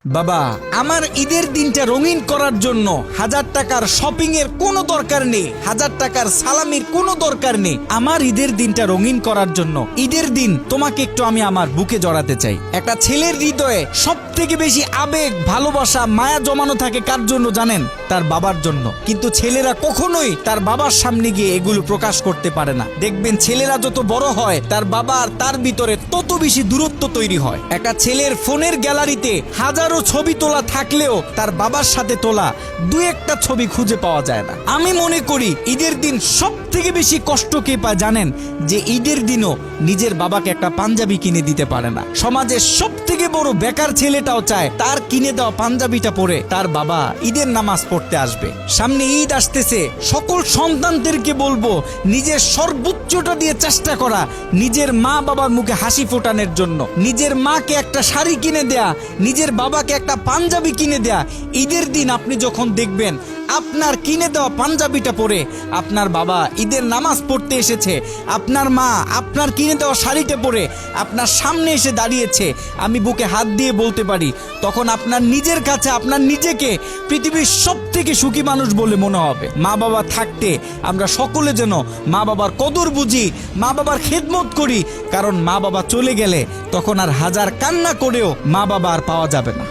বাবা, আমার ঈদের দিনটা রঙিন করার জন্য 1000 টাকার শপিং এর কোনো দরকার নেই, 1000 টাকার সালামির কোনো দরকার নেই। আমার ঈদের দিনটা রঙিন করার জন্য ঈদের দিন তোমাকে একটু আমি আমার বুকে জড়াতে চাই। একটা ছেলের হৃদয়ে সব থেকে বেশি আবেগ, ভালোবাসা, মায়া জমানো থাকে কার জন্য জানেন? তার বাবার জন্য। কিন্তু ছেলেরা কখনোই তার বাবার সামনে গিয়ে এগুলো প্রকাশ করতে পারে না। দেখবেন ছেলেরা যত বড় হয় তার বাবা আর তার ভিতরে তত বেশি দূরত্ব তৈরি হয়। একটা ছেলের ফোনের গ্যালারিতে হাজারো ছবি তোলা থাকলেও তার বাবার সাথে তোলা দু একটা ছবি খুঁজে পাওয়া যায় না। আমি মনে করি ঈদের দিন সব থেকে বেশি কষ্ট কে পায় জানেন? যে ঈদের দিনও নিজের বাবাকে একটা পাঞ্জাবি কিনে দিতে পারে না। সমাজের সব থেকে বড় বেকার ছেলেটাও চায় তার কিনে দেওয়া পাঞ্জাবিটা পরে তার বাবা ঈদের নামাজ পড়তে আসবে। সামনে ঈদ আসতেছে, সকল সন্তানদেরকে বলবো নিজের সর্বোচ্চটা দিয়ে চেষ্টা করা নিজের মা বাবার মুখে হাসি ফোটানোর জন্য। নিজের মাকে একটা শাড়ি কিনে দেয়া, নিজের বাবাকে একটা পাঞ্জাবি কিনে দেয়া। ঈদের দিন আপনি যখন দেখবেন আপনার কিনে দেওয়া পাঞ্জাবিটা পরে আপনার বাবা ঈদের নামাজ পড়তে এসেছে, আপনার মা আপনার কিনে দেওয়া শাড়িটা পরে আপনার সামনে এসে দাঁড়িয়েছে, আমি বুকে হাত দিয়ে বলতে পারি তখন আপনার নিজের কাছে আপনার নিজেকে পৃথিবীর সব থেকে সুখী মানুষ বলে মনে হবে। মা বাবা থাকতে আমরা সকলে যেন মা বাবার কদর বুঝি, মা বাবার খেদমত করি, কারণ মা বাবা চলে গেলে তখন আর হাজার কান্না করেও মা বাবা আর পাওয়া যাবে না।